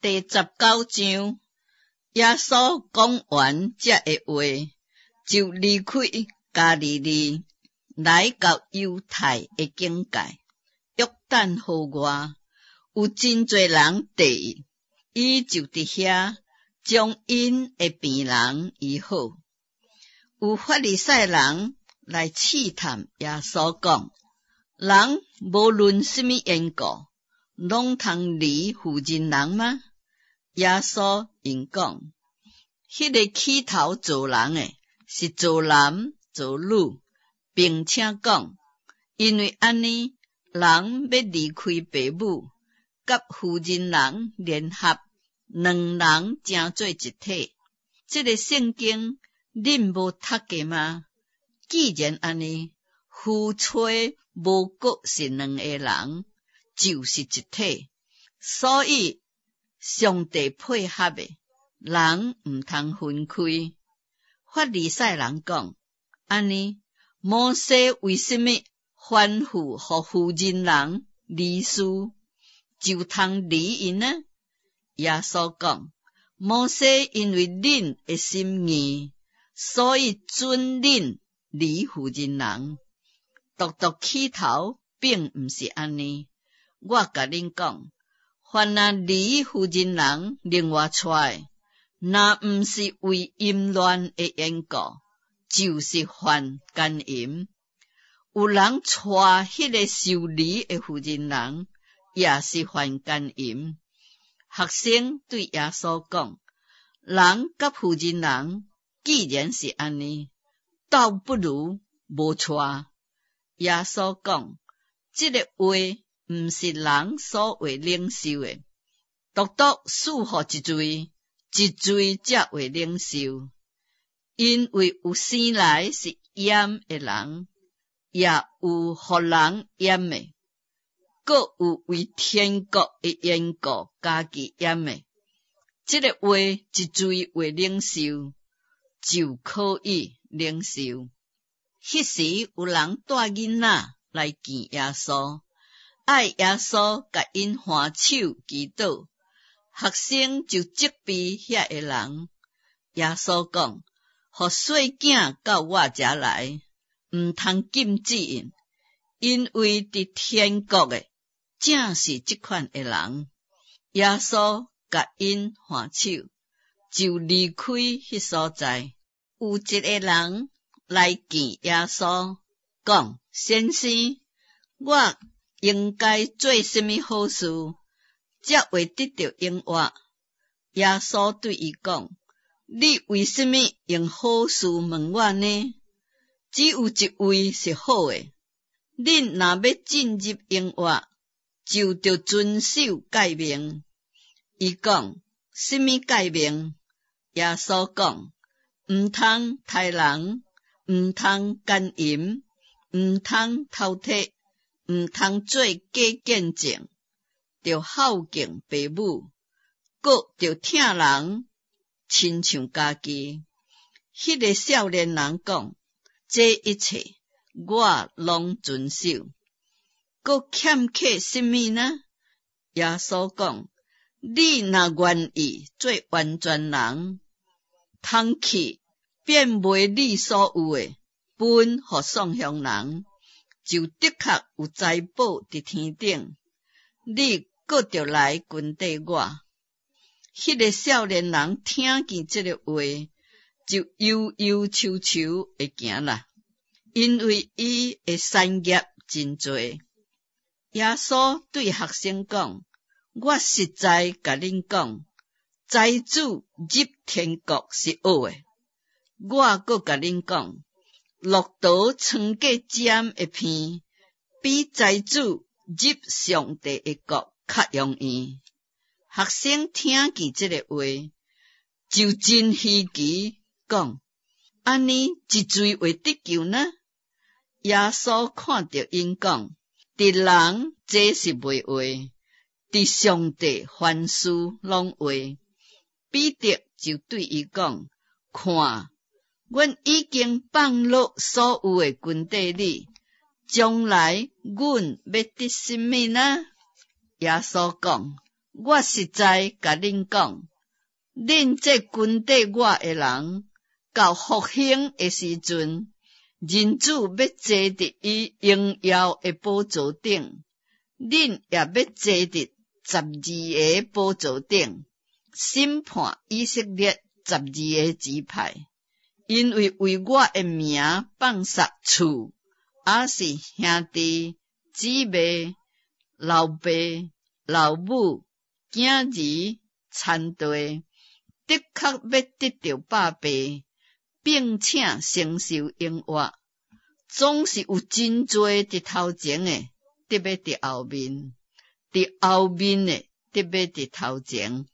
第19章，耶稣讲完这个话，就离开加利利，来到犹太的境界。约旦河外有真侪人地伊，伊就伫遐将因的病人医好。有法利赛人来试探耶稣讲，人无论什么缘故，拢通离附近人吗？耶稣因讲，迄个起头做人的是做男做女，并且讲，因为安尼，人要离开父母，甲附近人联合，两人成做一体。这个圣经恁无读过吗？既然安尼，夫妻无过是两个人，就是一体。所以上帝配合的，人毋通分开。法利赛人讲，安尼，摩西为什么吩咐互附近人离世，就通离因呢？耶稣讲，摩西因为恁的心意，所以准恁离附近人。独起头并毋是安尼。我甲恁讲，凡那离附近人另外出来，若毋是为淫乱的缘故，就是犯奸淫。有人带迄个受离的附近人，也是犯奸淫。学生对耶稣讲，人甲附近人既然是安尼，倒不如无带。耶稣讲，这个话毋是人所为领受的，独赐予一罪，一罪才为领受。因为有生来是验的人，也有互人验的，各有为天国的缘故家己验的。这个话一罪为领受，就可以领受。迄时有人带囡仔来见耶稣，爱耶稣甲因还手祈祷。学生就责备遐个人。耶稣讲，互细囝到我遮来，毋通禁止因，因为伫天国的正是这款的人。耶稣甲因还手，就离开迄所在。有一个人来见耶稣，讲，先生，我应该做什么好事，才会得到永活？耶稣对伊讲，你为什么用好事问我呢？只有一位是好的，恁若要进入永活，就得遵守诫命。伊讲，什么诫命？耶稣讲，毋通杀人，毋通奸淫，毋通偷窃，毋通做假见证，着孝敬父母，搁着疼人，亲像家己。迄个少年人讲，这一切我拢遵守，搁欠缺什么呢？耶稣讲，你若愿意做完全人，通去变卖你所有的，分互送向人，就的确有财宝伫天顶。你搁着来跟缀我。迄个少年人听见这个话，就忧忧愁愁会行啦，因为伊的产业真多。耶稣对学生讲，我实在甲恁讲，财主入天国是学的。我搁甲恁讲，骆驼穿过尖的片，比财主入上帝的国较容易。学生听见这个话，就真稀奇，讲，安尼一罪会得救呢？耶稣看着因讲，伫人这是袂话，伫上帝凡事拢话。彼得就对伊讲，看，阮已经放落所有的军队里，将来阮要得什么呢？耶稣讲，我实在甲恁讲，恁这跟缀我的人，到复兴的时阵，人子要坐伫伊荣耀的宝座顶，恁也要坐伫12个宝座顶，审判以色列12个支派，因为为我的名放杀厝，也是兄弟、姊妹、老爸、老母、囝儿、田地，的确要得到百倍，并且承受永活，总是有真多伫头前的，得要伫后面；伫后面的，得要伫头前。